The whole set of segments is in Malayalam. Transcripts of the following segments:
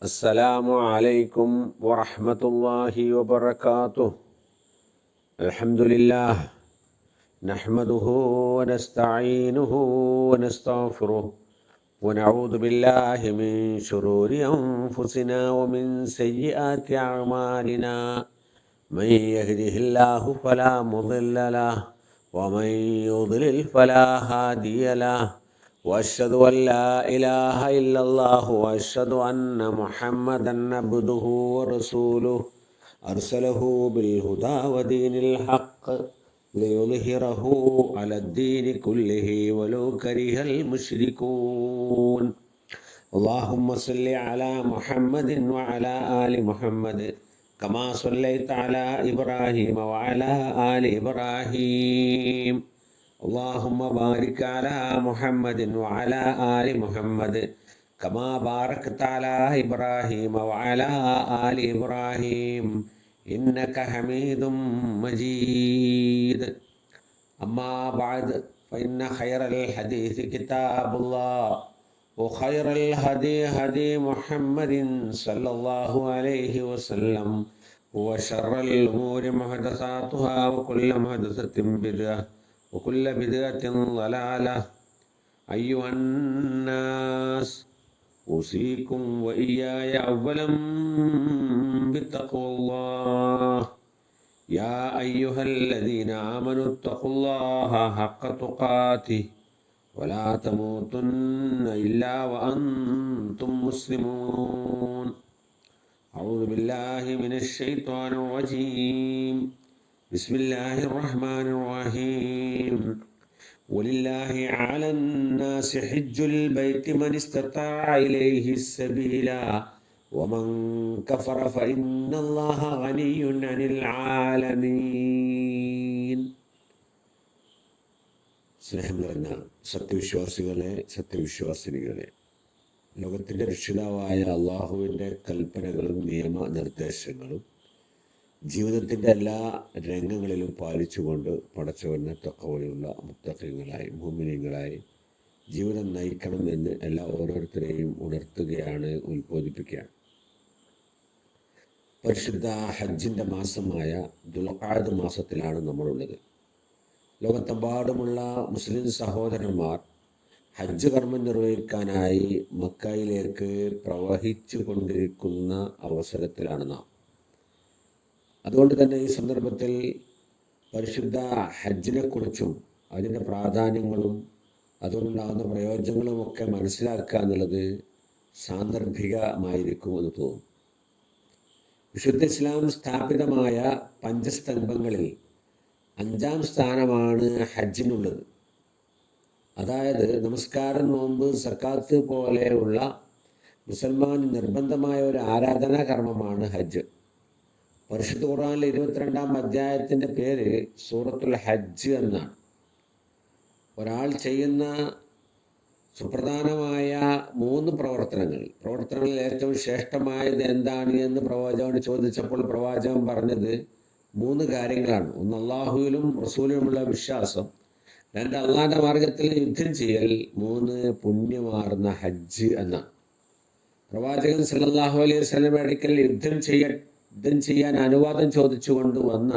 السلام عليكم ورحمة الله وبركاته. الحمد لله نحمده ونستعينه ونستغفره ونعوذ بالله من شرور أنفسنا ومن سيئات أعمالنا. من يهده الله فلا مضل له ومن يضلل فلا هادي له. وأشهد أن لا إله إلا الله وأشهد أن محمدا عبده ورسوله أرسله بالهدى ودين الحق ليظهره على الدين كله ولو كره المشركون. اللهم صل على محمد وعلى آل محمد كما صليت على إبراهيم وعلى آل إبراهيم. اللهم بارك على محمد وعلى آل محمد كما باركت على إبراهيم وعلى آل إبراهيم إنك حميد مجيد. أما بعد فإن خير الحديث كتاب الله وخير الهدي هدي محمد صلى الله عليه وسلم وشر الأمور محدثاتها وكل محدثة بدعة وكل بدعة ضلالة. أيها الناس أوصيكم وإياي أولا بتقوى الله. يا أيها الذين آمنوا اتقوا الله حق تقاته ولا تموتن إلا وأنتم مسلمون. أعوذ بالله من الشيطان الرجيم. بسم الله الرحمن الرحيم. ولله على الناس حج البيت من استطاع إليه السبيل ومن كفر فإن الله غني عن العالمين. സ്നേഹം നിറഞ്ഞ സത്യവിശ്വാസികളെ, സത്യവിശ്വാസിനികളെ, ലോകത്തിൻ്റെ രക്ഷിതാവായ അള്ളാഹുവിൻ്റെ കൽപ്പനകളും നിയമനിർദ്ദേശങ്ങളും ജീവിതത്തിൻ്റെ എല്ലാ രംഗങ്ങളിലും പാലിച്ചുകൊണ്ട് പടച്ചവനെ തഖ്വയുള്ള മുത്തഖീങ്ങളായി മുഅ്മിനീങ്ങളായി ജീവിതം നയിക്കണം എന്ന് ഓരോരുത്തരെയും ഉണർത്തുകയാണ്, ഉത്ബോധിപ്പിക്കുകയാണ്. പരിശുദ്ധ ഹജ്ജിൻ്റെ മാസമായ ദുൽഖഅദ് മാസത്തിലാണ് നമ്മളുള്ളത്. ലോകത്തെമ്പാടുമുള്ള മുസ്ലിം സഹോദരന്മാർ ഹജ്ജ് കർമ്മം നിർവഹിക്കാനായി മക്കയിലേക്ക് പ്രവഹിച്ചു കൊണ്ടിരിക്കുന്ന അവസരത്തിലാണ് നാം. അതുകൊണ്ട് തന്നെ ഈ സന്ദർഭത്തിൽ പരിശുദ്ധ ഹജ്ജിനെക്കുറിച്ചും അതിൻ്റെ പ്രാധാന്യങ്ങളും അതുകൊണ്ടുണ്ടാകുന്ന പ്രയോജനങ്ങളുമൊക്കെ മനസ്സിലാക്കുക എന്നുള്ളത് സാന്ദർഭികമായിരിക്കും എന്ന് തോന്നും. വിശുദ്ധ ഇസ്ലാം സ്ഥാപിതമായ പഞ്ചസ്തംഭങ്ങളിൽ 5ാം സ്ഥാനമാണ് ഹജ്ജിനുള്ളത്. അതായത് നമസ്കാരം, നോമ്പ്, സക്കാത്ത് പോലെയുള്ള മുസൽമാൻ നിർബന്ധമായ ഒരു ആരാധനാ കർമ്മമാണ് ഹജ്ജ്. പരിശുദ്ധ ഖുർആനിലെ 22ാം അധ്യായത്തിൻ്റെ പേര് സൂറത്തുൽ ഹജ്ജ് എന്നാണ്. ഒരാൾ ചെയ്യുന്ന സുപ്രധാനമായ 3 പ്രവർത്തനങ്ങളിൽ ഏറ്റവും ശ്രേഷ്ഠമായത് എന്താണ് എന്ന് പ്രവാചകനോട് ചോദിച്ചപ്പോൾ പ്രവാചകൻ പറഞ്ഞത് 3 കാര്യങ്ങളാണ്. 1 അള്ളാഹുവിലും റസൂലിലുമുള്ള വിശ്വാസം, 2 അള്ളാഹിൻ്റെ മാർഗത്തിൽ യുദ്ധം ചെയ്യൽ, 3 പുണ്യമാർന്ന ഹജ്ജ് എന്നാണ്. പ്രവാചകൻ സല്ലല്ലാഹു അലൈഹി വസല്ലം അടുക്കൽ യുദ്ധം ചെയ്യാൻ അനുവാദം ചോദിച്ചുകൊണ്ട് വന്ന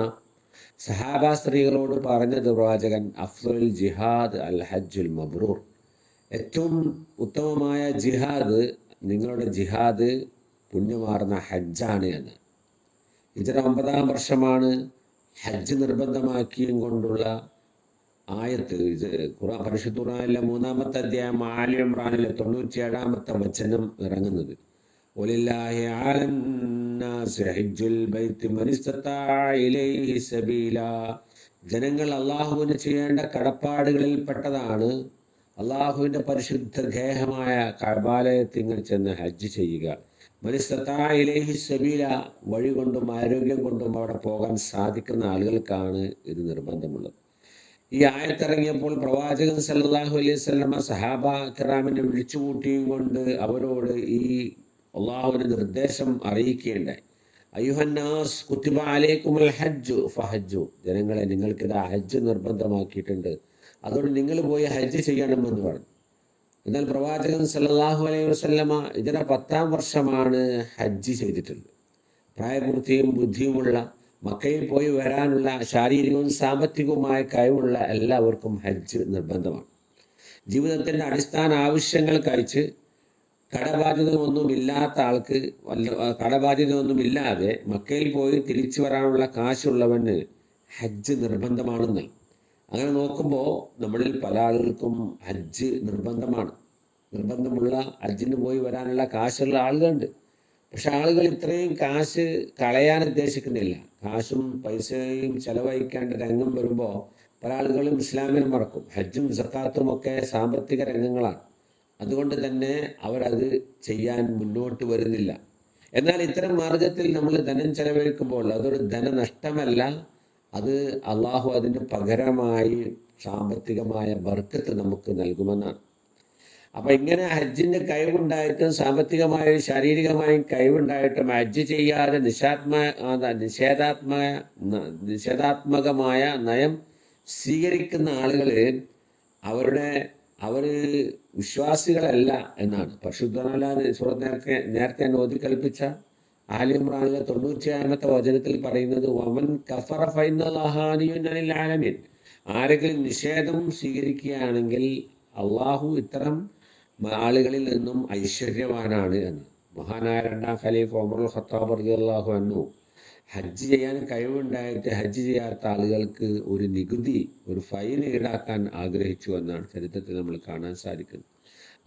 സഹാബാ സ്ത്രീകളോട് പറഞ്ഞത് പ്രവാചകൻ, അഫ്ദലുൽ ജിഹാദ് അൽ ഹജ്ജുൽ മബ്രൂർ, ഏറ്റവും ഉത്തമമായ ജിഹാദ്, നിങ്ങളുടെ ജിഹാദ് പുണ്യമാർന്ന ഹജ്ജാണ് എന്ന്. ഹിജ്റ 9ാം വർഷമാണ് ഹജ്ജ് നിർബന്ധമാക്കിയും കൊണ്ടുള്ള ആയത്ത് പരിശുദ്ധ ഖുർആനിലെ 3ാമത്തെ അധ്യായം ആലി ഇംറാനിലെ 97ാമത്തെ വചനം ഇറങ്ങുന്നത്. വലില്ലാഹി അലന്നാസി ഹജ്ജുൽ ബൈത്തി മൻ ഇസ്തതാഅ ഇലൈഹി സബീല. ജനങ്ങൾ അള്ളാഹുവിന് ചെയ്യേണ്ട കടപ്പാടുകളിൽ പെട്ടതാണ് അള്ളാഹുവിൻ്റെ പരിശുദ്ധ ഗേഹമായ കഅബാലയത്തിൽ ചെന്ന് ഹജ്ജ് ചെയ്യുക. മൻ ഇസ്തതാഅ ഇലൈഹി സബീല, വഴി കൊണ്ടും ആരോഗ്യം കൊണ്ടും അവിടെ പോകാൻ സാധിക്കുന്ന ആളുകൾക്കാണ് ഇത് നിർബന്ധമുള്ളത്. ഈ ആയത്തിറങ്ങിയപ്പോൾ പ്രവാചകൻ സല്ലല്ലാഹു അലൈഹി വസല്ലമ സഹാബ കിറാമിനെ വിളിച്ചുകൂട്ടിയും കൊണ്ട് അവരോട് ഈ അള്ളാഹുവിൻ്റെ നിർദ്ദേശം അറിയിക്കുകയുണ്ടായി. അയ്യുഹന്നാസ് കുത്തിബ അലൈക്കുമുൽ ഹജ്ജു ഫഹജ്ജു, ജനങ്ങളെ, നിങ്ങൾക്കിത് ഹജ്ജ് നിർബന്ധമാക്കിയിട്ടുണ്ട്, അതുകൊണ്ട് നിങ്ങൾ പോയി ഹജ്ജ് ചെയ്യണമെന്ന് പറഞ്ഞു. എന്നാൽ പ്രവാചകൻ സല്ലല്ലാഹു അലൈഹി വസല്ലമ ഇതിനെ 10-ാം വർഷമാണ് ഹജ്ജ് ചെയ്തിട്ടുള്ളത്. പ്രായപൂർത്തിയും ബുദ്ധിയുമുള്ള, മക്കയിൽ പോയി വരാനുള്ള ശാരീരികവും സാമ്പത്തികവുമായ കഴിവുള്ള എല്ലാവർക്കും ഹജ്ജ് നിർബന്ധമാണ്. ജീവിതത്തിൻ്റെ അടിസ്ഥാന ആവശ്യങ്ങൾ കഴിച്ച് കടബാധ്യതയൊന്നുമില്ലാത്ത ആൾക്ക് കടബാധ്യതയൊന്നുമില്ലാതെ മക്കയിൽ പോയി തിരിച്ചു വരാനുള്ള കാശുള്ളവന് ഹജ്ജ് നിർബന്ധമാണെന്ന്. അങ്ങനെ നോക്കുമ്പോൾ നമ്മളിൽ പല ആളുകൾക്കും ഹജ്ജ് നിർബന്ധമുള്ള ഹജ്ജിന് പോയി വരാനുള്ള കാശുള്ള ആളുകളുണ്ട്. പക്ഷെ ആളുകൾ ഇത്രയും കാശ് കളയാൻ ഉദ്ദേശിക്കുന്നില്ല. കാശും പൈസയും ചെലവഴിക്കേണ്ട രംഗം വരുമ്പോൾ പല ആളുകളും ഇസ്ലാമിൽ മറക്കും. ഹജ്ജും സക്കാത്തും ഒക്കെ സാമ്പത്തിക രംഗങ്ങളാണ്. അതുകൊണ്ട് തന്നെ അവരത് ചെയ്യാൻ മുന്നോട്ട് വരുന്നില്ല. എന്നാൽ ഇത്തരം മാർഗത്തിൽ നമ്മൾ ധനം ചെലവഴിക്കുമ്പോൾ അതൊരു ധനനഷ്ടമല്ല, അത് അള്ളാഹു അതിന് പകരമായി സാമ്പത്തികമായ ബർക്കത്ത് നമുക്ക് നൽകുമെന്നാണ്. അപ്പം ഇങ്ങനെ ഹജ്ജിൻ്റെ കഴിവുണ്ടായിട്ടും സാമ്പത്തികമായും ശാരീരികമായും കഴിവുണ്ടായിട്ടും ഹജ്ജ് ചെയ്യാതെ നിഷേധാത്മകമായ നയം സ്വീകരിക്കുന്ന ആളുകൾ അവർ വിശ്വാസികളല്ല എന്നാണ് പരിശുദ്ധ സൂറത്ത് നേരത്തെ ഓതി കൽപ്പിച്ച ആലി ഇമ്രാനിലെ 97-ാമത്തെ വചനത്തിൽ പറയുന്നത്, വമൻ കഫറ ഫഇന്നല്ലാഹ ഗനിയ്യുൻ അനിൽ ആലമീൻ. ആരെങ്കിലും നിഷേധം സ്വീകരിക്കുകയാണെങ്കിൽ അള്ളാഹു ഇത്തരം ആളുകളിൽ നിന്നും ഐശ്വര്യവാനാണ് എന്ന്. മഹാനായ 2-ാം ഖലീഫ ഉമറുൽ ഖത്താബ് റളിയല്ലാഹു അൻഹു ഹജ്ജ് ചെയ്യാൻ കഴിവുണ്ടായിട്ട് ഹജ്ജ് ചെയ്യാത്ത ആളുകൾക്ക് ഒരു നികുതി, ഒരു ഫൈൻ ഈടാക്കാൻ ആഗ്രഹിച്ചു എന്നാണ് ചരിത്രത്തിൽ നമ്മൾ കാണാൻ സാധിക്കുന്നത്.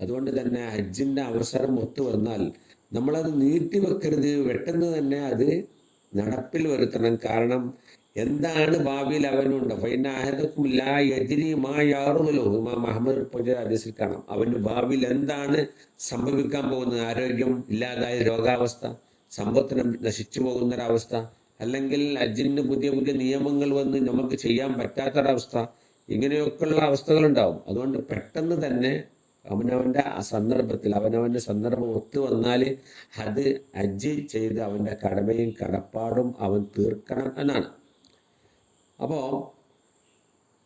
അതുകൊണ്ട് തന്നെ ഹജ്ജിൻ്റെ അവസരം ഒത്തു വന്നാൽ നമ്മളത് നീട്ടിവെക്കരുത്, പെട്ടെന്ന് തന്നെ അത് നടപ്പിൽ വരുത്തണം. കാരണം എന്താണ് ഭാവിയിൽ അവനുണ്ട്, ഇമാം അഹ്മദ് ഹദീസിൽ കാണാം, അവന് ഭാവിയിൽ എന്താണ് സംഭവിക്കാൻ പോകുന്നത്. ആരോഗ്യം ഇല്ലാതായ രോഗാവസ്ഥ, സമ്പത്തിന് നശിച്ചു പോകുന്നൊരവസ്ഥ, അല്ലെങ്കിൽ ഹജ്ജിന് പുതിയ പുതിയ നിയമങ്ങൾ വന്ന് നമുക്ക് ചെയ്യാൻ പറ്റാത്തൊരവസ്ഥ, ഇങ്ങനെയൊക്കെയുള്ള അവസ്ഥകളുണ്ടാവും. അതുകൊണ്ട് പെട്ടെന്ന് തന്നെ അവനവൻ്റെ സന്ദർഭം ഒത്തു വന്നാൽ അത് ഹജ്ജ് ചെയ്ത് അവൻ്റെ കടമയും കടപ്പാടും അവൻ തീർക്കണം എന്നാണ്. അപ്പോൾ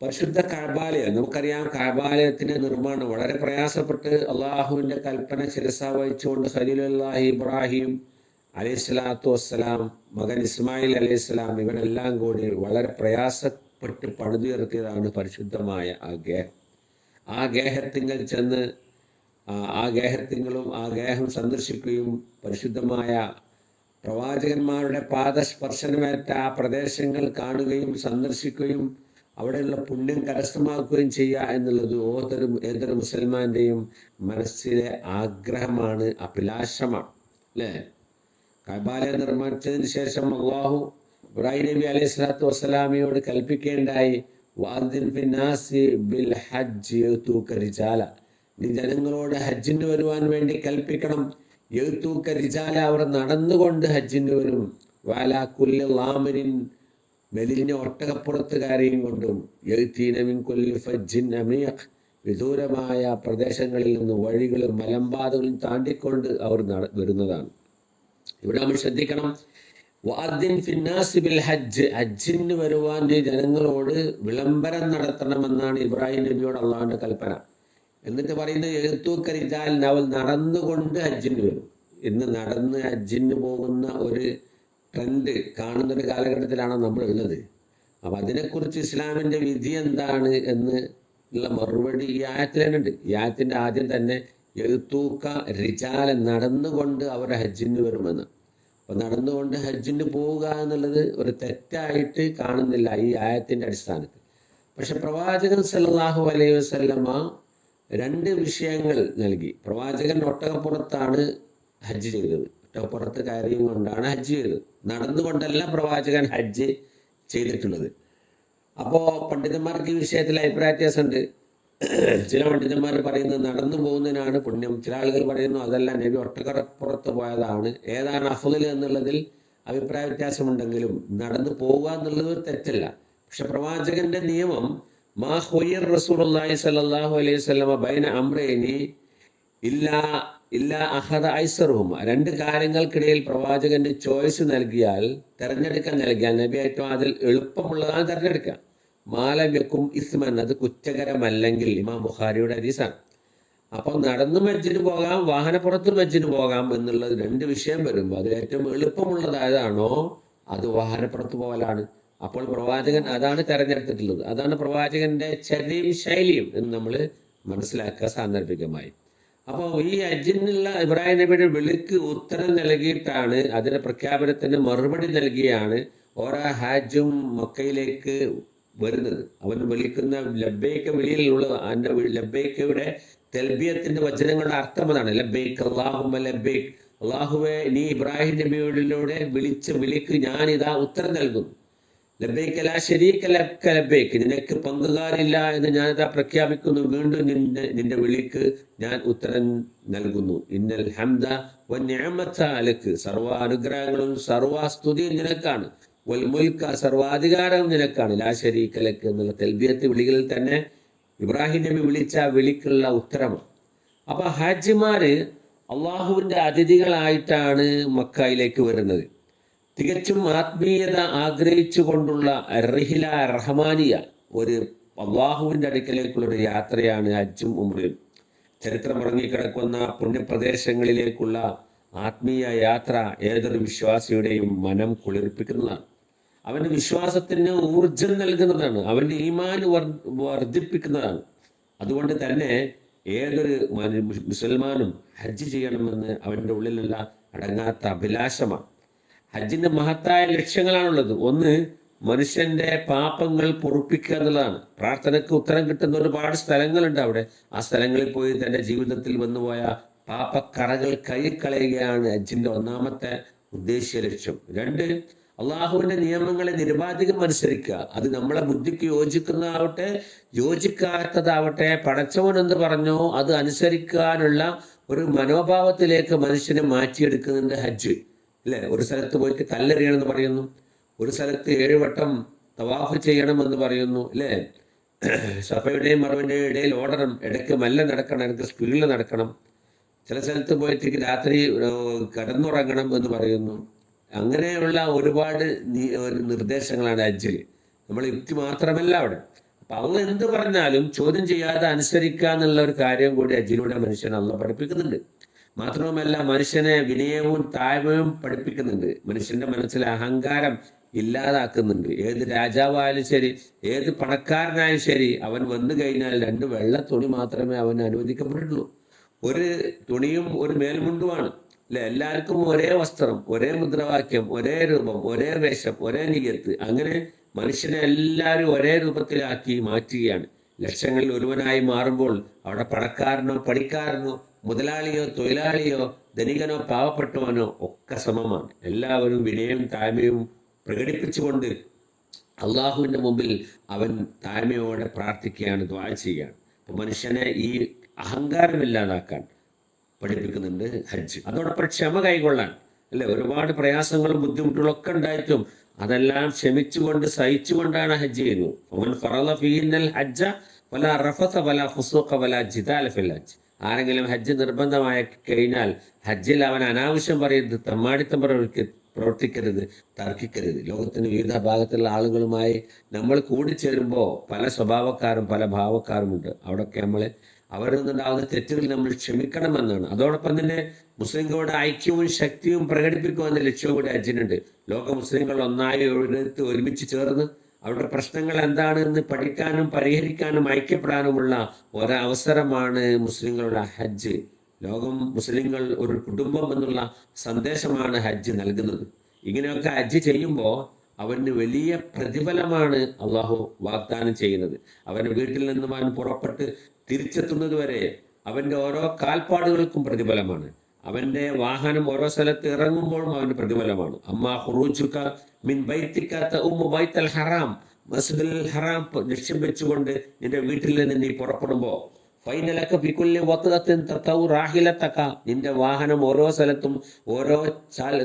പരിശുദ്ധ കഅബാലയം നമുക്കറിയാം. കഅബാലയത്തിന്റെ നിർമ്മാണം വളരെ പ്രയാസപ്പെട്ട് അള്ളാഹുവിൻ്റെ കൽപ്പന ശിരസ വഹിച്ചുകൊണ്ട് ഖലീലുല്ലാഹി ഇബ്രാഹിം അലൈഹിസ്സലാത്തു വസ്സലാം, മകൻ ഇസ്മായിൽ അലൈഹിസ്സലാം, ഇവരെല്ലാം കൂടി വളരെ പ്രയാസപ്പെട്ട് പണിതുയർത്തിയതാണ് പരിശുദ്ധമായ ആ ഗേഹത്തിങ്കൽ ചെന്ന് ആ ഗേഹം സന്ദർശിക്കുകയും പരിശുദ്ധമായ പ്രവാചകന്മാരുടെ പാദസ്പർശനമേറ്റ ആ പ്രദേശങ്ങൾ കാണുകയും സന്ദർശിക്കുകയും അവിടെയുള്ള പുണ്യം കരസ്ഥമാക്കുകയും ചെയ്യുക എന്നുള്ളത് ഏതൊരു മുസൽമാന്റെയും മനസ്സിലെ ആഗ്രഹമാണ്, അഭിലാഷമാണ്, അല്ലേ? കഅബാലയം നിർമ്മിച്ചതിന് ശേഷം അല്ലാഹു ഇബ്രാഹിം നബി അലൈഹി സ്വലാത്തു വസ്സലാമിയോട് കൽപ്പിക്കേണ്ടായി, വഅദ്ദിൻ ഫിന്നാസി ബിൽ ഹജ്ജ് യഅ്തൂക റിജാല, നീ ജനങ്ങളോട് ഹജ്ജിന് വരുവാൻ വേണ്ടി കൽപ്പിക്കണം. യഅ്തൂക റിജാല, അവർ നടന്നുകൊണ്ട് ഹജ്ജിന് വരും. വഅലാ കുല്ലി ളാമിരിൻ, മെലിഞ്ഞ ഒട്ടകപ്പുറത്തുകാരെയും കൊണ്ടും, യഅ്തീന മിൻ കുല്ലി ഫജ്ജിൻ അമീഖ്, വിദൂരമായ പ്രദേശങ്ങളിൽ നിന്ന് വഴികളും മലമ്പാതകളും താണ്ടിക്കൊണ്ട് അവർ വരുന്നതാണ്. ഇവിടെ നമ്മൾ ശ്രദ്ധിക്കണം, വഅദ്ദിൻ ഫിന്നാസി ബിൽ ഹജ്ജ്, ഹജ്ജിന് വരുവാൻ ജനങ്ങളോട് വിളംബരം നടത്തണമെന്നാണ് ഇബ്രാഹിം നബിയോട് അള്ളാഹുവിന്റെ കൽപ്പന. എന്നിട്ട് പറയുന്നത് യഅ്തൂക റിജാൽ, അവൾ നടന്നുകൊണ്ട് ഹജ്ജിന് വരും. ഇന്ന് നടന്ന് ഹജ്ജിന് പോകുന്ന ഒരു ട്രെൻഡ് കാണുന്നൊരു കാലഘട്ടത്തിലാണ് നമ്മൾ ഉള്ളത്. അപ്പം അതിനെക്കുറിച്ച് ഇസ്ലാമിൻ്റെ വിധി എന്താണ് എന്ന് ഉള്ള മറുപടി ഈ ആയത്തിലുണ്ട്. ഈ ആയത്തിൻ്റെ ആദ്യം തന്നെ യഅ്തൂക റിജാല, നടന്നുകൊണ്ട് അവർ ഹജ്ജിന് വരുമെന്ന്. അപ്പം നടന്നുകൊണ്ട് ഹജ്ജിന് പോവുക എന്നുള്ളത് ഒരു തെറ്റായിട്ട് കാണുന്നില്ല ഈ ആയത്തിൻ്റെ അടിസ്ഥാനത്തിൽ. പക്ഷെ പ്രവാചകൻ സല്ലല്ലാഹു അലൈഹി വസല്ലമ 2 വിഷയങ്ങൾ നൽകി. പ്രവാചകൻ ഒട്ടകപ്പുറത്താണ് ഹജ്ജ് ചെയ്തത്, ഒട്ടകപ്പുറത്ത് കയറിയും കൊണ്ടാണ് ഹജ്ജ് ചെയ്തത്, നടന്നുകൊണ്ടല്ല പ്രവാചകൻ ഹജ്ജ് ചെയ്തിട്ടുള്ളത്. അപ്പോൾ പണ്ഡിതന്മാർക്ക് ഈ വിഷയത്തിൽ അഭിപ്രായ വ്യത്യാസമുണ്ട്. ചില പണ്ഡിതന്മാർ പറയുന്നത് നടന്നു പോകുന്നതിനാണ് പുണ്യം, ചില ആളുകൾ പറയുന്നു അതല്ല, നബി ഒട്ടകപ്പുറത്ത് പോയതാണ്. ഏതാണ് അഫ്ളൽ എന്നുള്ളതിൽ അഭിപ്രായ വ്യത്യാസമുണ്ടെങ്കിലും നടന്നു പോവുക എന്നുള്ളത് ഒരു തെറ്റല്ല. പക്ഷെ പ്രവാചകന്റെ നിയമം മാ ഖുയ്യിർ റസൂലുള്ളാഹി സ്വല്ലല്ലാഹു അലൈഹി വസല്ലമ ബൈന അംറൈനി ഇല്ലാ അഖദ ഐസറുഹുമ, 2 കാര്യങ്ങൾക്കിടയിൽ പ്രവാചകന്റെ ചോയ്സ് തെരഞ്ഞെടുക്കാൻ നൽകിയാൽ നബി ഏറ്റവും അതിൽ എളുപ്പമുള്ളതാണ് തിരഞ്ഞെടുക്കുക. മാലം വെക്കും ഇസ്മൻ, അത് കുറ്റകരമല്ലെങ്കിൽ. ഇമാം ബുഖാരിയുടെ ഹദീസാണ്. അപ്പം നടന്നും ഹജ്ജിന് പോകാം, വാഹനപ്പുറത്തും ഹജ്ജിന് പോകാം എന്നുള്ളത് രണ്ട് വിഷയം വരുമ്പോൾ അതിൽ ഏറ്റവും എളുപ്പമുള്ളത് ഏതാണോ അത് വാഹനപ്പുറത്ത് പോകലാണ്. അപ്പോൾ പ്രവാചകൻ അതാണ് തെരഞ്ഞെടുത്തിട്ടുള്ളത്. അതാണ് പ്രവാചകന്റെ ചര്യയും ശൈലിയും എന്ന് നമ്മൾ മനസ്സിലാക്കുക സാന്ദർഭികമായി. അപ്പോൾ ഈ ഹജ്ജിനുള്ള ഇബ്രാഹിം നബിയുടെ വിളിക്ക് ഉത്തരം നൽകിയിട്ടാണ്, അതിന്റെ പ്രഖ്യാപനത്തിന് മറുപടി നൽകിയാണ് ഓരോ ഹാജും മക്കയിലേക്ക് വരുന്നത്. അവൻ വിളിക്കുന്ന ലബ്ബൈക്ക വിളിയിലുള്ള ലബ്ബൈക്കയുടെ തെൽബിയത്തിന്റെ വചനങ്ങളുടെ അർത്ഥം അതാണ്. ലബ്ബൈക്ക് അല്ലാഹുമ്മ ലബ്ബൈക്ക്, അള്ളാഹുവെ നീ ഇബ്രാഹിം നബിയോടിലൂടെ വിളിച്ച വിളിക്ക് ഞാൻ ഇതാ ഉത്തരം നൽകുന്നു. ലബ്ബൈക ലാ ശരീക ലക ലബ്ബൈക്, നിനക്ക് പങ്കുകാരില്ല എന്ന് ഞാനിതാ പ്രഖ്യാപിക്കുന്നു. വീണ്ടും നിന്റെ വിളിക്ക് ഞാൻ ഉത്തരം നൽകുന്നു. ഇന്നൽ ഹംദ വന്നിഅമത ലക, സർവ അനുഗ്രഹങ്ങളും സർവസ്തുതിയും നിനക്കാണ്. വൽ മുൽക, സർവാധികാരവും നിനക്കാണ്. ലാ ശരീക ലക എന്നുള്ള തെൽബിയത്ത് വിളികളിൽ തന്നെ ഇബ്രാഹിം നബി വിളിച്ച വിളിക്കുള്ള ഉത്തരമാണ്. അപ്പൊ ഹാജിമാര് അള്ളാഹുവിന്റെ അതിഥികളായിട്ടാണ് മക്കയിലേക്ക് വരുന്നത്. തികച്ചും ആത്മീയത ആഗ്രഹിച്ചുകൊണ്ടുള്ള റിഹില റഹ്മാനിയ, ഒരു അള്ളാഹുവിന്റെ അടുക്കലേക്കുള്ള ഒരു യാത്രയാണ് ഹജ്ജും ഉംറയും. ചരിത്രം ഉറങ്ങിക്കിടക്കുന്ന പുണ്യപ്രദേശങ്ങളിലേക്കുള്ള ആത്മീയ യാത്ര ഏതൊരു വിശ്വാസിയുടെയും മനം കുളിർപ്പിക്കുന്നതാണ്. അവന്റെ വിശ്വാസത്തിന് ഊർജം നൽകുന്നതാണ്. അവന്റെ ഈമാൻ വർദ്ധിപ്പിക്കുന്നതാണ്. അതുകൊണ്ട് തന്നെ ഏതൊരു മുസൽമാനും ഹജ്ജ് ചെയ്യണമെന്ന് അവന്റെ ഉള്ളിലുള്ള അടങ്ങാത്ത അഭിലാഷമാണ്. ഹജ്ജിന്റെ മഹത്തായ ലക്ഷ്യങ്ങളാണുള്ളത്. ഒന്ന്, മനുഷ്യന്റെ പാപങ്ങൾ പൊറുപ്പിക്കുക എന്നുള്ളതാണ്. പ്രാർത്ഥനയ്ക്ക് ഉത്തരം കിട്ടുന്ന ഒരുപാട് സ്ഥലങ്ങളുണ്ട് അവിടെ. ആ സ്ഥലങ്ങളിൽ പോയി തന്റെ ജീവിതത്തിൽ വന്നുപോയ പാപക്കറകൾ കഴുകിക്കളയുകയാണ് ഹജ്ജിന്റെ ഒന്നാമത്തെ ഉദ്ദേശ്യ ലക്ഷ്യം. രണ്ട്, അള്ളാഹുവിന്റെ നിയമങ്ങളെ നിരുപാധികം അനുസരിക്കുക. അത് നമ്മളെ ബുദ്ധിക്ക് യോജിക്കുന്നതാവട്ടെ യോജിക്കാത്തതാവട്ടെ, പടച്ചവൻ എന്ന് പറഞ്ഞോ അത് അനുസരിക്കാനുള്ള ഒരു മനോഭാവത്തിലേക്ക് മനുഷ്യനെ മാറ്റിയെടുക്കുന്നുണ്ട് ഹജ്ജ്. അല്ലെ, ഒരു സ്ഥലത്ത് പോയിട്ട് കല്ലെറിയണമെന്ന് പറയുന്നു, ഒരു സ്ഥലത്ത് 7 വട്ടം തവാഫ് ചെയ്യണമെന്ന് പറയുന്നു. അല്ലെ, സഫയുടെയും മറുവിന്റെയും ഇടയിൽ ഓടണം, ഇടയ്ക്ക് മെല്ലെ നടക്കണം, എനിക്ക് സ്പീഡിൽ നടക്കണം. ചില സ്ഥലത്ത് പോയിട്ട് രാത്രി കിടന്നുറങ്ങണം എന്ന് പറയുന്നു. അങ്ങനെയുള്ള ഒരുപാട് നിർദ്ദേശങ്ങളാണ് ഹജ്ജിൽ. നമ്മൾ യുക്തി മാത്രമല്ല അവിടെ. അപ്പൊ അവ എന്ത് പറഞ്ഞാലും ചോദ്യം ചെയ്യാതെ അനുസരിക്കുക എന്നുള്ള ഒരു കാര്യം കൂടി ഹജ്ജിലൂടെ മനുഷ്യൻ അള്ളാഹു പഠിപ്പിക്കുന്നുണ്ട്. മാത്രവുമല്ല മനുഷ്യനെ വിനയവും താഴ്മയും പഠിപ്പിക്കുന്നുണ്ട്. മനുഷ്യന്റെ മനസ്സിലെ അഹങ്കാരം ഇല്ലാതാക്കുന്നുണ്ട്. ഏത് രാജാവായാലും ശരി, ഏത് പണക്കാരനായാലും ശരി, അവൻ വന്നു കഴിഞ്ഞാൽ 2 വെള്ള തുണി മാത്രമേ അവന് അനുവദിക്കപ്പെട്ടുള്ളൂ. ഒരു തുണിയും ഒരു മേൽമുണ്ടുമാണ്. അല്ലെ, എല്ലാവർക്കും ഒരേ വസ്ത്രം, ഒരേ മുദ്രാവാക്യം, ഒരേ രൂപം, ഒരേ വേഷം, ഒരേ നിയ്യത്ത്. അങ്ങനെ മനുഷ്യനെ എല്ലാവരും ഒരേ രൂപത്തിലാക്കി മാറ്റുകയാണ്. ലക്ഷങ്ങളിൽ ഒരുവനായി മാറുമ്പോൾ അവിടെ പണക്കാരനോ പണിക്കാരനോ മുതലാളിയോ തൊഴിലാളിയോ ധനികനോ പാവപ്പെട്ടവനോ ഒക്കെ സമമാണ്. എല്ലാവരും വിനയവും താഴ്മയും പ്രകടിപ്പിച്ചുകൊണ്ട് അള്ളാഹുവിന്റെ മുമ്പിൽ അവൻ താഴ്മയോടെ പ്രാർത്ഥിക്കുകയാണ്, ദുആ ചെയ്യുകയാണ്. അപ്പൊ മനുഷ്യനെ ഈ അഹങ്കാരമില്ലാതാക്കാൻ പഠിപ്പിക്കുന്നുണ്ട് ഹജ്ജ്. അതോടൊപ്പം ക്ഷമ കൈകൊള്ളാൻ. അല്ലെ, ഒരുപാട് പ്രയാസങ്ങളും ബുദ്ധിമുട്ടുകളൊക്കെ ഉണ്ടായിട്ടും അതെല്ലാം ക്ഷമിച്ചുകൊണ്ട് സഹിച്ചുകൊണ്ടാണ് ഹജ്ജ് ചെയ്യുന്നത്. ആരെങ്കിലും ഹജ്ജ് നിർബന്ധമായി കഴിഞ്ഞാൽ ഹജ്ജിൽ അവൻ അനാവശ്യം പറയരുത്, തമ്മാടിത്തം പ്രവർത്തിക്കരുത്, തർക്കിക്കരുത്. ലോകത്തിന് വിവിധ ഭാഗത്തുള്ള ആളുകളുമായി നമ്മൾ കൂടിച്ചേരുമ്പോൾ പല സ്വഭാവക്കാരും പല ഭാവക്കാരുമുണ്ട്. അവിടെയൊക്കെ അവരിൽ നിന്നുണ്ടാകുന്ന തെറ്റുകൾ നമ്മൾ ക്ഷമിക്കണമെന്നാണ്. അതോടൊപ്പം തന്നെ മുസ്ലിങ്ങളുടെ ഐക്യവും ശക്തിയും പ്രകടിപ്പിക്കുമെന്ന ലക്ഷ്യവും കൂടി ഹജ്ജിനുണ്ട്. ലോക മുസ്ലിങ്ങൾ ഒന്നായി ഒരുമിച്ച് ചേർന്ന് അവരുടെ പ്രശ്നങ്ങൾ എന്താണെന്ന് പഠിക്കാനും പരിഹരിക്കാനും ഐക്യപ്പെടാനുമുള്ള ഒരവസരമാണ് മുസ്ലിങ്ങളുടെ ഹജ്ജ്. ലോകം മുസ്ലിങ്ങൾ ഒരു കുടുംബം എന്നുള്ള സന്ദേശമാണ് ഹജ്ജ് നൽകുന്നത്. ഇങ്ങനെയൊക്കെ ഹജ്ജ് ചെയ്യുമ്പോൾ അവന് വലിയ പ്രതിഫലമാണ് അള്ളാഹു വാഗ്ദാനം ചെയ്യുന്നത്. അവന്റെ വീട്ടിൽ നിന്നും അവൻ പുറപ്പെട്ട് തിരിച്ചെത്തുന്നത് വരെ അവന്റെ ഓരോ കാൽപ്പാടുകൾക്കും പ്രതിഫലമാണ്. അവന്റെ വാഹനം ഓരോ സ്ഥലത്ത് ഇറങ്ങുമ്പോഴും അവന് പ്രതിഫലമാണ്. അമ്മാ ഖുറൂജുക മിൻ ബൈതിക തഉമ്മു ബൈത്തൽ ഹറാം, മസ്ജിദുൽ ഹറാം ലക്ഷ്യം വെച്ചുകൊണ്ട് നിന്റെ വീട്ടിൽ നിന്ന് നീ പുറപ്പെടുമ്പോൾ ഫൈനലക ബികുല്ലി വത്അത്തിൻ തതൗ റാഹിലതക, നിന്റെ വാഹനം ഓരോ സ്ഥലത്തും ഓരോ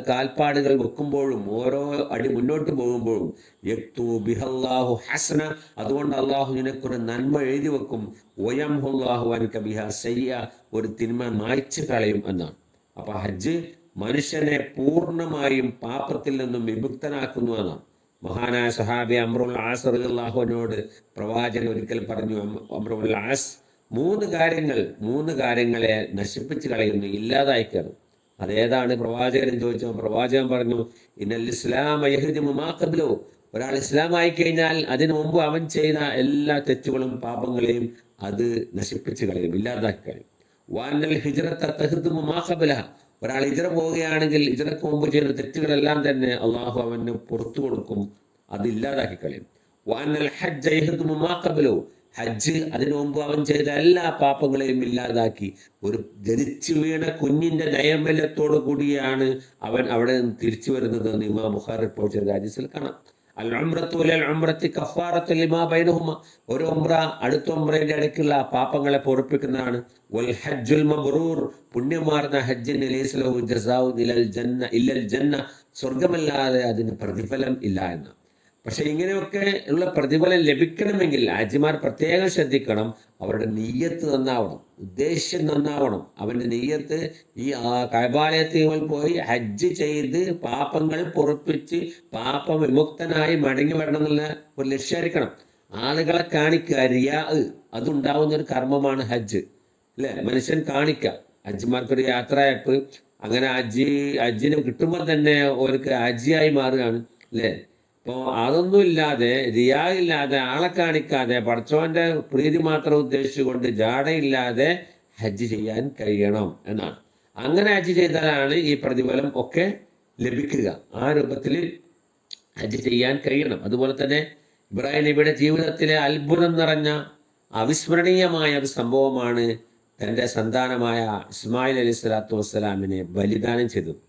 കാൽപ്പാടുകൾ വെക്കുമ്പോഴും ഓരോ അടി മുന്നോട്ട് പോകുമ്പോഴും യക്തു ബിഹല്ലാഹു ഹസന, അതുകൊണ്ട് അള്ളാഹു നിനക്കൊരു നന്മ എഴുതി വെക്കും. വയംഹുല്ലാഹു അൻക ബിഹാ സയ്യ, ഒരു തിന്മ മായ്ച്ചു കളയും എന്നാണ്. അപ്പൊ ഹജ്ജ് മനുഷ്യനെ പൂർണ്ണമായും പാപത്തിൽ നിന്നും വിമുക്തനാക്കുന്നു എന്നാണ്. മഹാനായ സഹാബി അംറുൽ ആസ് റളിയല്ലാഹു അൻഹുവിനോട് പ്രവാചകൻ ഒരിക്കൽ പറഞ്ഞു, അംറുൽ ആസ് മൂന്ന് കാര്യങ്ങളെ നശിപ്പിച്ച് കളയുന്നു, ഇല്ലാതായിക്കാണ്. അതേതാണ് പ്രവാചകൻ ചോദിച്ചപ്പോൾ പ്രവാചകൻ പറഞ്ഞു, ഇന്നൽ ഇസ്ലാം യഹ്ദിമു മാ ഖബ്ലഹു. ഒരാൾ ഇസ്ലാം ആയി കഴിഞ്ഞാൽ അതിനു മുമ്പ് അവൻ ചെയ്ത എല്ലാ തെറ്റുകളും പാപങ്ങളെയും അത് നശിപ്പിച്ച് കളയും, ഇല്ലാതാക്കി കളയും. വാനൽ ഹിജ്റത തഹ്ദിമു മാ ഖബ്ലഹ. ഒരാൾ ഹിജ്റ പോവുകയാണെങ്കിൽ ഹിജ്റക്ക് മുമ്പ് ചെയ്ത തെറ്റുകളെല്ലാം തന്നെ അള്ളാഹു അവന് പുറത്തു കൊടുക്കും, അത് ഇല്ലാതാക്കി കളയും. വാനൽ ഹജ്ജ യഹ്ദിമു മാ ഖബ്ലഹു. ഹജ്ജ് അതിനു മുമ്പ് അവൻ ചെയ്ത എല്ലാ പാപങ്ങളെയും ഇല്ലാതാക്കി. ഒരു ജനിച്ചു വീണ കുഞ്ഞിന്റെ നൈർമല്യത്തോടു കൂടിയാണ് അവൻ അവിടെ നിന്ന് തിരിച്ചു വരുന്നത് എന്ന് ഇമാം ബുഖാരി റിപ്പോർട്ട് ചെയ്ത ഹദീസിൽ കാണാം. അൽ ഉംറത്തു ഇലൽ ഉംറത്തി കഫാറത്തു ലിമാ ബൈനഹുമ. ഒരു ഉംറ അടുത്ത ഉംറയുടെ ഇടയ്ക്കുള്ള പാപങ്ങളെ പൊറുപ്പിക്കുന്നതാണ്. വൽ ഹജ്ജുൽ മബ്റൂർ. പുണ്യമാർന്ന ഹജ്ജിന് ലൈസ ലഹു ജസാഉ ഇല്ലൽ ജന്ന. സ്വർഗമല്ലാതെ അതിന് പ്രതിഫലം ഇല്ല എന്ന്. പക്ഷെ ഇങ്ങനെയൊക്കെ ഉള്ള പ്രതിഫലം ലഭിക്കണമെങ്കിൽ ഹാജിമാർ പ്രത്യേകം ശ്രദ്ധിക്കണം. അവരുടെ നെയ്യത്ത് നന്നാവണം, ഉദ്ദേശ്യം നന്നാവണം. അവന്റെ നെയ്യത്ത് ഈ കഅബാലയത്തിൽ പോയി ഹജ്ജ് ചെയ്ത് പാപങ്ങൾ പൊറുപ്പിച്ച് പാപവിമുക്തനായി മടങ്ങി വരണം എന്നുള്ള ഒരു ലക്ഷ്യമായിരിക്കണം. ആളുകളെ കാണിക്കുക, റിയാ, അതുണ്ടാവുന്ന ഒരു കർമ്മമാണ് ഹജ്ജ്, അല്ലെ? മനുഷ്യൻ കാണിക്കുക. ഹജ്ജിമാർക്കൊരു യാത്രയപ്പ്, അങ്ങനെ ഹജ്ജിന് കിട്ടുമ്പോൾ തന്നെ അവർക്ക് ഹജ്ജിയായി മാറുകയാണ്, അല്ലെ? അപ്പോൾ അതൊന്നും ഇല്ലാതെ, റിയാ ഇല്ലാതെ, ആളെ കാണിക്കാതെ, പടച്ചോന്റെ പ്രീതി മാത്രം ഉദ്ദേശിച്ചുകൊണ്ട് ജാടയില്ലാതെ ഹജ്ജ് ചെയ്യാൻ കഴിയണം എന്നാണ്. അങ്ങനെ ഹജ്ജ് ചെയ്താലാണ് ഈ പ്രതിഫലം ഒക്കെ ലഭിക്കുക. ആ രൂപത്തിൽ ഹജ്ജ് ചെയ്യാൻ കഴിയണം. അതുപോലെ തന്നെ ഇബ്രാഹിം നബിയുടെ ജീവിതത്തിലെ അത്ഭുതം നിറഞ്ഞ അവിസ്മരണീയമായ ഒരു സംഭവമാണ് തൻ്റെ സന്താനമായ ഇസ്മായിൽ അലൈഹി സ്വലാത്തു വസ്സലാമിനെ ബലിദാനം ചെയ്തത്.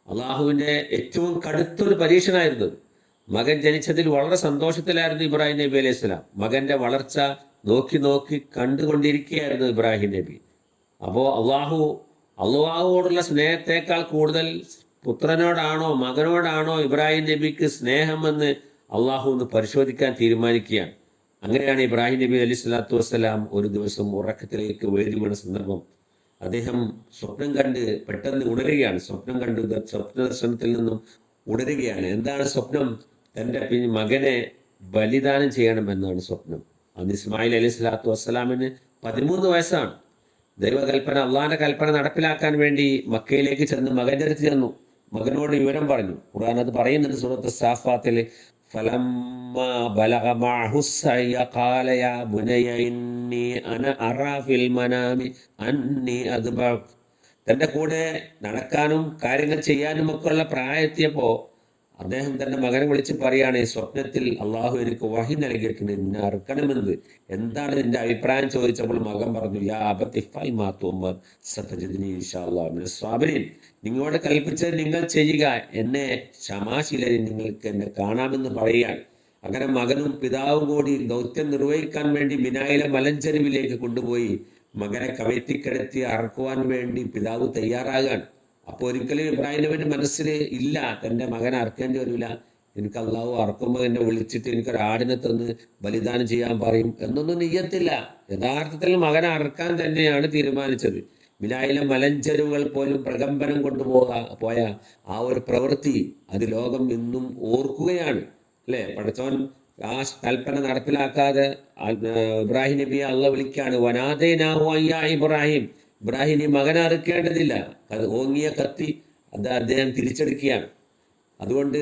അള്ളാഹുവിൻ്റെ ഏറ്റവും കടുത്തൊരു പരീക്ഷണമായിരുന്നു. മകൻ ജനിച്ചതിൽ വളരെ സന്തോഷത്തിലായിരുന്നു ഇബ്രാഹിം നബി അലൈഹി സ്വലാം. മകന്റെ വളർച്ച നോക്കി നോക്കി കണ്ടുകൊണ്ടിരിക്കുകയായിരുന്നു ഇബ്രാഹിം നബി. അപ്പോൾ അള്ളാഹുവോടുള്ള സ്നേഹത്തെക്കാൾ കൂടുതൽ പുത്രനോടാണോ മകനോടാണോ ഇബ്രാഹിം നബിക്ക് സ്നേഹമെന്ന് അള്ളാഹു ഒന്ന് പരിശോധിക്കാൻ തീരുമാനിക്കുകയാണ്. അങ്ങനെയാണ് ഇബ്രാഹിം നബി അലൈഹി സ്വലാത്തു വസ്സലാം ഒരു ദിവസം ഉറക്കത്തിലേക്ക് വേണ്ടി വീണ സന്ദർഭം. അദ്ദേഹം സ്വപ്നം കണ്ട് പെട്ടെന്ന് ഉണരുകയാണ്. സ്വപ്ന ദർശനത്തിൽ നിന്നും ഉണരുകയാണ്. എന്താണ് സ്വപ്നം? തൻ്റെ മകനെ ബലിദാനം ചെയ്യണമെന്നാണ് സ്വപ്നം. അന്ന് ഇസ്മായിൽ അലൈഹി സ്വലാത്തു വസ്സലാമിന് 13 വയസ്സാണ്. ദൈവകൽപ്പന, അള്ളാഹിന്റെ കൽപ്പന നടപ്പിലാക്കാൻ വേണ്ടി മക്കയിലേക്ക് ചെന്ന് മകൻ്റെ അടുത്ത് ചെന്നു. മകനോട് വിവരം പറഞ്ഞു. ഖുർആൻ അത് പറയുന്നുണ്ട് സൂറത്ത് സാഫാത്തിൽ, ഫലമ്മാ ബലഗ മഅഹു സഅയ ഖാല യാ ബുനയ്യ ഇന്നി അന അറാ ഫിൽ മനാമി അന്നി അദ്ബഅക്. തൻ്റെ കൂടെ നടക്കാനും കാര്യങ്ങൾ ചെയ്യാനും ഒക്കെ ഉള്ള പ്രായമെത്തിയപ്പോൾ അദ്ദേഹം തൻ്റെ മകനെ വിളിച്ച് പറയാണ്, സ്വപ്നത്തിൽ അള്ളാഹു എനിക്ക് വഹി നൽകിയിട്ടുണ്ട് നിന്നെ അറുക്കണമെന്ന്. എന്താണ് നിന്റെ അഭിപ്രായം ചോദിച്ചപ്പോൾ മകൻ പറഞ്ഞു, യാ അബതി ഫഅൽ മാ തുഅ്മർ സതജിദുനി ഇൻഷാ അല്ലാഹു മിനസ് സ്വാബിരീൻ. നിങ്ങളോട് കൽപ്പിച്ചത് നിങ്ങൾ ചെയ്യുക, എന്നെ ക്ഷമാശീലരിൽ നിങ്ങൾക്ക് എന്നെ കാണാമെന്ന് പറയുകയാണ്. അങ്ങനെ മകനും പിതാവും കൂടി ദൗത്യം നിർവഹിക്കാൻ വേണ്ടി മിനായിലെ മലഞ്ചെരുവിലേക്ക് കൊണ്ടുപോയി മകനെ കവയറ്റിക്കിടത്തി അറക്കുവാൻ വേണ്ടി പിതാവ് തയ്യാറാകാൻ. അപ്പോൾ ഒരിക്കലും ഇബ്രാഹിം നബിയുടെ മനസ്സിൽ ഇല്ല, തൻ്റെ മകനെ അറക്കേണ്ടി വരില്ല, എനിക്ക് അള്ളാഹു അറക്കുമ്പോൾ എന്നെ വിളിച്ചിട്ട് എനിക്കൊരു ആടിനെ തന്ന് ബലിദാനം ചെയ്യാൻ പറയും എന്നൊന്നും നെയ്യത്തില്ല. യഥാർത്ഥത്തിൽ മകനെ അറക്കാൻ തന്നെയാണ് തീരുമാനിച്ചത്. മിനായിലെ മലഞ്ചെരുവുകൾ പോലും പ്രകമ്പനം പോയ ആ ഒരു പ്രവൃത്തി അത് ലോകം ഇന്നും ഓർക്കുകയാണ്, അല്ലെ? പടച്ചോൻ ആ കൽപ്പന നടപ്പിലാക്കാതെ ഇബ്രാഹിം നബിയെ അള്ളാഹ് വിളിക്കാണ്, വനാദൈനാഹു അയ്യാ ഇബ്രാഹിം. ഇബ്രാഹിം ഈ മകനെ അറുക്കേണ്ടതില്ല, അത് ഓങ്ങിയ കത്തി അത് അദ്ദേഹം തിരിച്ചെടുക്കുകയാണ്. അതുകൊണ്ട്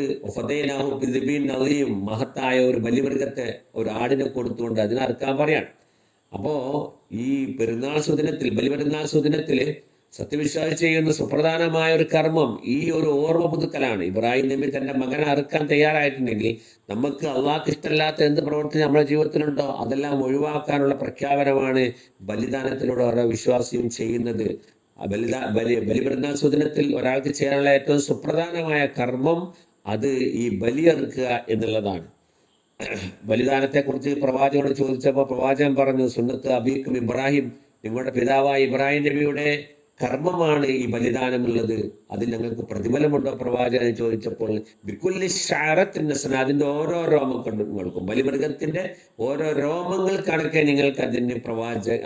മഹത്തായ ഒരു ബലിമൃഗത്തെ, ഒരു ആടിനെ കൊടുത്തുകൊണ്ട് അതിനെ അറുക്കാൻ പറയാണ്. അപ്പോ ഈ പെരുന്നാൾ സുദിനത്തിൽ, ബലിപെരുന്നാൾ സുദിനത്തിൽ സത്യവിശ്വാസി ചെയ്യുന്ന സുപ്രധാനമായ ഒരു കർമ്മം ഈ ഒരു ഓർമ്മ പുതുക്കലാണ്. ഇബ്രാഹിം നബി തന്റെ മകനെ അറുക്കാൻ തയ്യാറായിട്ടുണ്ടെങ്കിൽ നമുക്ക് അള്ളാഹ്ക്ക് ഇഷ്ടമില്ലാത്ത എന്ത് പ്രവൃത്തി നമ്മുടെ ജീവിതത്തിലുണ്ടോ അതെല്ലാം ഒഴിവാക്കാനുള്ള പ്രഖ്യാപനമാണ് ബലിദാനത്തിലൂടെ ഓരോ വിശ്വാസിയും ചെയ്യുന്നത്. ബലിപെരുന്നാൾ സുദിനത്തിൽ ഒരാൾക്ക് ചെയ്യാനുള്ള ഏറ്റവും സുപ്രധാനമായ കർമ്മം അത് ഈ ബലിയറുക്കുക എന്നുള്ളതാണ്. ബലിദാനത്തെ കുറിച്ച് പ്രവാചകനോട് ചോദിച്ചപ്പോൾ പ്രവാചകൻ പറഞ്ഞു, സുന്നത്ത് അബീക്കും ഇബ്രാഹിം, നിങ്ങളുടെ പിതാവായ ഇബ്രാഹിം നബിയുടെ കർമ്മമാണ് ഈ ബലിദാനമുള്ളത്, അതിൽ ഞങ്ങൾക്ക് പ്രതിഫലമുണ്ടോ പ്രവാചകൻ ചോദിച്ചപ്പോൾ ബിക്കുല്ലി ഷഅറത്തിൻ നസ്ന, അതിന്റെ ഓരോ രോമങ്ങൾക്കും, ബലിമൃഗത്തിന്റെ ഓരോ രോമങ്ങൾ കണക്കെ നിങ്ങൾക്ക്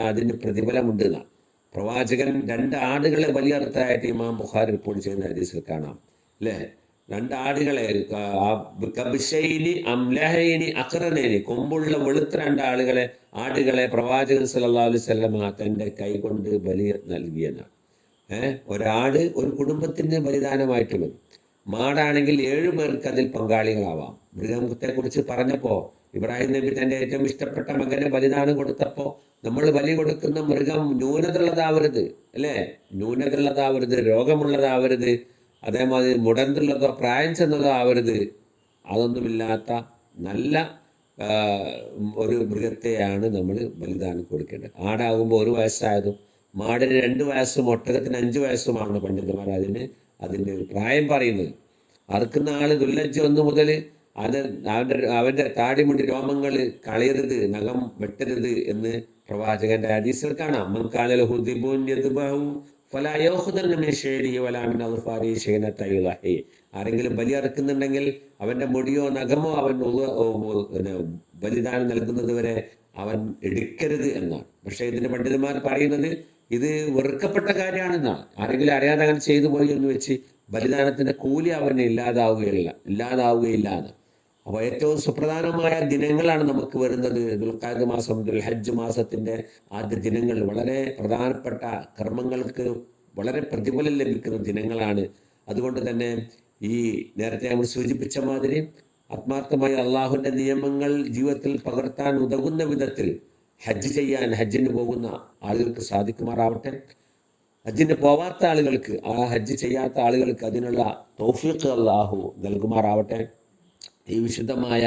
അതിന് പ്രതിഫലമുണ്ട് എന്നാണ്. പ്രവാചകൻ 2 ആടുകളെ ബലിയറുത്തായിട്ട് ഇമാം ബുഖാരി റിപ്പോർട്ട് ചെയ്യുന്ന ഹദീസിൽ കാണാം, അല്ലേ? രണ്ടാടുകളെ കബിശൈനി അംലഹൈനി അഖ്റനൈനി, കൊമ്പുള്ള വെളുത്ത രണ്ടാളുകളെ ആടുകളെ പ്രവാചകൻ സല്ലല്ലാഹു അലൈഹി വസല്ലമ തന്റെ കൈ കൊണ്ട് ബലി നൽകിയെന്നാണ്. ഒരാട് ഒരു കുടുംബത്തിന് ബലിദാനമായിട്ട് വരും. മാടാണെങ്കിൽ 7 പേർക്ക് അതിൽ പങ്കാളികളാവാം. മൃഗത്തെ കുറിച്ച് പറഞ്ഞപ്പോ ഇബ്രാഹിം നബി തന്റെ ഏറ്റവും ഇഷ്ടപ്പെട്ട മകനെ ബലിദാനം കൊടുത്തപ്പോ നമ്മൾ ബലി കൊടുക്കുന്ന മൃഗം ന്യൂനതയുള്ളതാവരുത്, അല്ലേ? ന്യൂനതയുള്ളതാവരുത്, രോഗമുള്ളതാവരുത്, അതേമാതിരി മുടന്തുള്ളതോ പ്രായം ചെന്നതോ ആവരുത്. അതൊന്നുമില്ലാത്ത നല്ല ഒരു മൃഗത്തെയാണ് നമ്മൾ ബലിദാനം കൊടുക്കേണ്ടത്. ആടാകുമ്പോൾ 1 വയസ്സായതും മാടിന് 2 വയസ്സും ഒട്ടകത്തിന് 5 വയസ്സുമാണ് പണ്ഡിതന്മാർ അതിൻ്റെ പ്രായം പറയുന്നത്. അറുക്കുന്ന ആള് ദുൽഹജ്ജ് 1 മുതൽ അവന്റെ താടിമുടി രോമങ്ങൾ കളയരുത്, നഖം വെട്ടരുത് എന്ന് പ്രവാചകന്റെ ഹദീസിൽ കാണാം. ആരെങ്കിലും ബലി അറുക്കുന്നുണ്ടെങ്കിൽ അവന്റെ മുടിയോ നഖമോ അവൻ ബലിദാനം നൽകുന്നത് വരെ അവൻ എടുക്കരുത് എന്നാണ്. പക്ഷെ ഇതിന് പണ്ഡിതന്മാർ പറയുന്നത് ഇത് വെറുക്കപ്പെട്ട കാര്യമാണെന്നാണ്. ആരെങ്കിലും അറിയാതെ അങ്ങനെ ചെയ്തു പോയി എന്ന് വെച്ച് ബലിദാനത്തിന്റെ കൂലി അവന് ഇല്ലാതാവുകയില്ല എന്ന്. അപ്പോൾ ഏറ്റവും സുപ്രധാനമായ ദിനങ്ങളാണ് നമുക്ക് വരുന്നത്. ദുൽഖഅദ മാസം, ദുൽഹജ്ജ് മാസത്തിന്റെ ആദ്യ ദിനങ്ങൾ വളരെ പ്രധാനപ്പെട്ട കർമ്മങ്ങൾക്ക് വളരെ പ്രതിഫലം ലഭിക്കുന്ന ദിനങ്ങളാണ്. അതുകൊണ്ട് തന്നെ ഈ നേരത്തെ നമ്മൾ സൂചിപ്പിച്ച മാതിരി ആത്മാർത്ഥമായി അള്ളാഹുവിന്റെ നിയമങ്ങൾ ജീവിതത്തിൽ പകർത്താൻ ഉതകുന്ന വിധത്തിൽ ഹജ്ജിന് പോകുന്ന ആളുകൾക്ക് സാധിക്കുമാറാവട്ടെ. ഹജ്ജിന് പോവാത്ത ആളുകൾക്ക്, ഹജ്ജ് ചെയ്യാത്ത ആളുകൾക്ക് അതിനുള്ള തൗഫീഖ് അള്ളാഹു നൽകുമാറാവട്ടെ. ഈ വിശുദ്ധമായ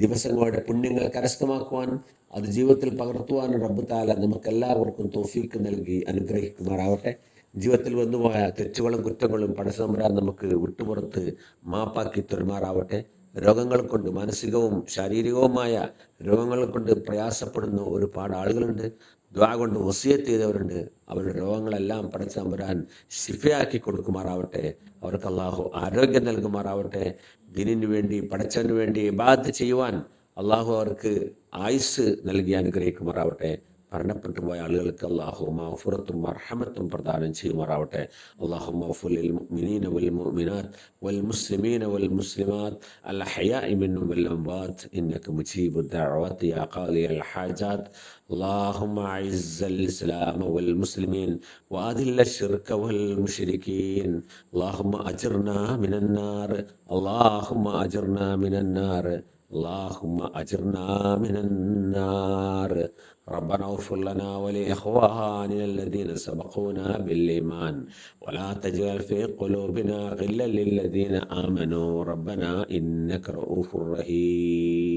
ദിവസങ്ങളുടെ പുണ്യങ്ങൾ കരസ്ഥമാക്കുവാനും അത് ജീവിതത്തിൽ പകർത്തുവാനും റബ്ബ് തആല നമുക്കെല്ലാവർക്കും തൗഫീഖ് നൽകി അനുഗ്രഹിക്കുമാറാവട്ടെ. ജീവിതത്തിൽ വന്നുപോയ തെറ്റുകളും കുറ്റങ്ങളും പടച്ചതമ്പുരാൻ നമുക്ക് വിട്ടുപുറത്ത് മാപ്പാക്കി തരുമാറാവട്ടെ. രോഗങ്ങൾ കൊണ്ട്, മാനസികവും ശാരീരികവുമായ രോഗങ്ങൾ കൊണ്ട് പ്രയാസപ്പെടുന്ന ഒരുപാട് ആളുകളുണ്ട്. ദുആ കൊണ്ട് വസിയത്ത് ചെയ്തവരുണ്ട്. അവരുടെ രോഗങ്ങളെല്ലാം പടച്ചതമ്പുരാൻ ശിഫയാക്കി കൊടുക്കുമാറാവട്ടെ. അവർക്ക് അള്ളാഹു ആരോഗ്യം നൽകുമാറാവട്ടെ. ദീനിനു വേണ്ടി, പടച്ചവന് വേണ്ടി ഇബാദത്ത് ചെയ്യുവാൻ അള്ളാഹു അവർക്ക് ആയുസ് നൽകി അനുഗ്രഹിക്കുമാറാവട്ടെ. മരണപ്പെട്ടു പോയ ആളുകൾക്ക് അള്ളാഹു മഗ്ഫിറത്തും മർഹമത്തും പ്രദാനം ചെയ്യുമാറാവട്ടെ. അല്ലാഹുമ്മ ഗ്ഫിർ ലിൽ മുഅ്മിനീന വൽ മുഅ്മിനാത്ത് വൽ മുസ്ലിമീന വൽ മുസ്ലിമാത്ത് അൽ അഹ്യാഇ മിൻഹും വൽ അംവാത്ത് ഇന്നക മുജീബുദ് ദഅവാതി യാ ഖാദിയൽ ഹാജാത്ത്. اللهم أعز الإسلام والمسلمين وأذل الشرك والمشركين. اللهم أجرنا من النار، اللهم أجرنا من النار، اللهم أجرنا من النار. ربنا اغفر لنا ولإخواننا الذين سبقونا بالإيمان ولا تجعل في قلوبنا غلا للذين آمنوا ربنا إنك رؤوف رحيم.